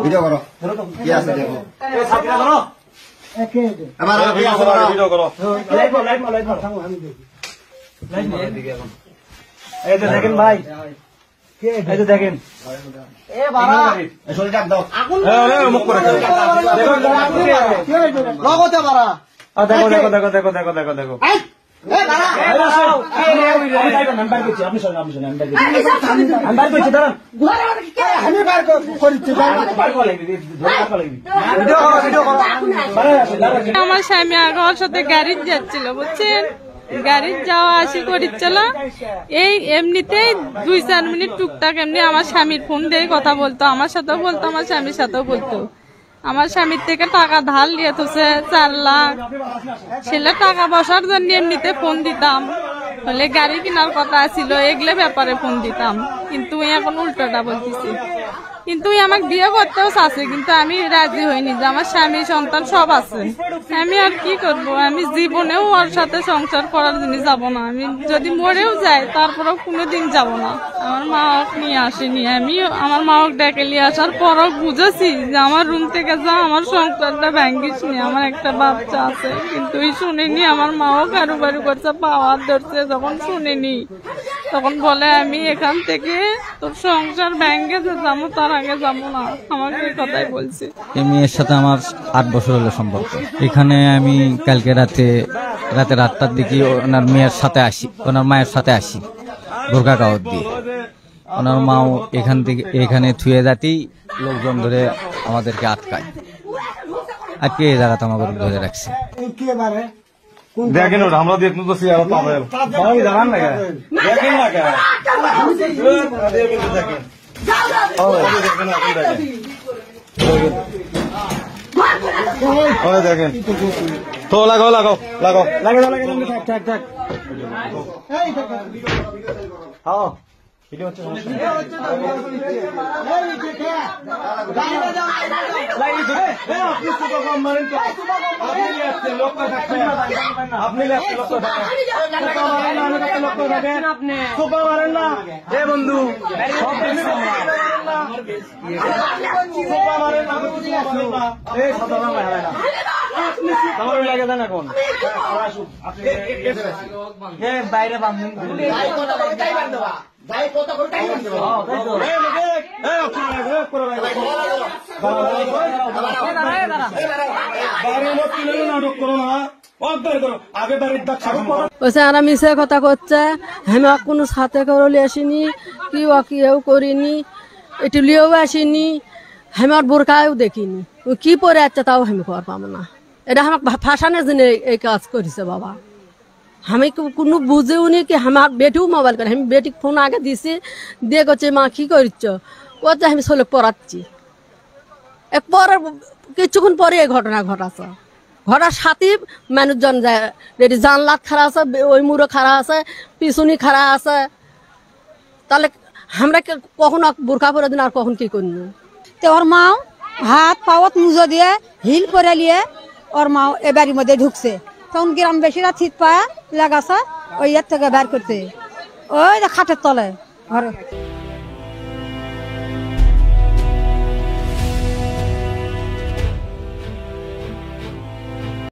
Video করো কি আছে দেখো এই ছাত্রীরা করো আমার ভিডিও করো লাইভ থামো আমি দেখি লাইভ দিকে এখন এই তো দেখেন ভাই কে এই তো দেখেন এ বাবা এই শরীর ডাক দাও আগুন এই মুখ করে দেখো লগতে বাড়া দেখো দেখো দেখো দেখো দেখো দেখো দেখো আমার স্বামী আগে ওর সাথে গাড়ি যাচ্ছিল বুঝছেন, গাড়ির যাওয়া আসি করিচ্ছিল। এই এমনিতেই 2-4 মিনিট টুকটাক এমনি আমার স্বামীর ফোন দিয়ে কথা বলতো, আমার সাথেও বলতো, আমার স্বামীর সাথেও বলতো। আমার স্বামীর থেকে টাকা ধার নিয়ে থুছে 4 লাখ, ছেলে টাকা বসার জন্য এমনিতে ফোন দিতাম, হলে গাড়ি কেনার কথা ছিল এগুলো ব্যাপারে ফোন দিতাম। কিন্তু এখন উল্টোটা বলতেছি। কিন্তু আমাকে বিয়ে করতেও চাচ্ছে, কিন্তু আমি রাজি হইনি যে আমার স্বামী সন্তান সব আছে। আমি আর কি করব, আমি জীবনেও ওর সাথে সংসার করার জন্য যাব না। আমি যদি মরেও যাই তারপরেও কোনোদিন যাব না। আমার মা নিয়ে আসেনি, আমি আমার মা ডেকে নিয়ে আসার পরও বুঝেছি যে আমার রুম থেকে যা আমার সংসারটা ভাঙ্গিস নি, আমার একটা বাচ্চা আছে। কিন্তু শুনিনি, আমার মাও কারু বারু করছে, পাওয়ার ধরছে। যখন শুনিনি তখন বলে আমি এখান থেকে তোর সংসার ভেঙে যাবো, তার আগে যাবো না। আমাকে এই কথাই বলছে। এই মেয়ের সাথে আমার 8 বছর হলো সম্পর্ক। এখানে আমি কালকে রাতে 8টার দিকে ওনার মেয়ের সাথে আসি, ওনার মায়ের সাথে আসি বোরকা কাগজ দিয়ে। ওনার মাও এখানে থুয়ে যাতেই লোকজন ধরে আমাদেরকে আটকায়, আজকে এই জায়গাতে আমাদের ধরে রাখছে। দেখেন ওটা আমরা দেখুন তো সিয়ারা পাবেন ভাই জানান না দেখেন না কেন দেখেন ও দেখেন আপনি দেখেন ও দেখেন তো লাগাও লাগাও লাগাও লাগাও থাক এই হ্যাঁ ভিডিও হচ্ছে বন্ধু লাগে দেন এখন বাইরে আর মিশে কথা করছে, আমি কোনো সাথে করে আসিনি, কেউ করিনি, একটু লিয়েও আসিনি, আমি আর বোরকাও দেখিনি। কি পরে আছে তাও আমি কর পাবো না। এটা আমাকে ফাঁসানোর জন্য এই কাজ করেছে বাবা। আমি কোনো বুঝেও নি কি আমার বেটিও মোবাইল করে। আমি বেটিকে ফোন আগে দিছি, দিয়ে করছে মা কি করছ, করছে আমি ছোলক পড়াচ্ছি। পরে কিছুক্ষণ পরে এই ঘটনা ঘটাছে। ঘটার সাথে মানুষজন যায়, রেডি জানলাত খাড়া আছে, ওই মুড়ো খাড়া আছে, পিছুনি খাড়া আছে। তাহলে আমরা কখন বোরকা পরে দিন আর কখন কি করব। তো ওর মাও হাত পাওয়াত মুজো দিয়ে হিল করে নিয়ে ওর মাও এ বাড়ির মধ্যে ঢুকছে। তখন গ্রামবাসীরা ছিট পায়া লাগাছে ওই থেকে বের করতে, ওই খাটের তলে ঘরে।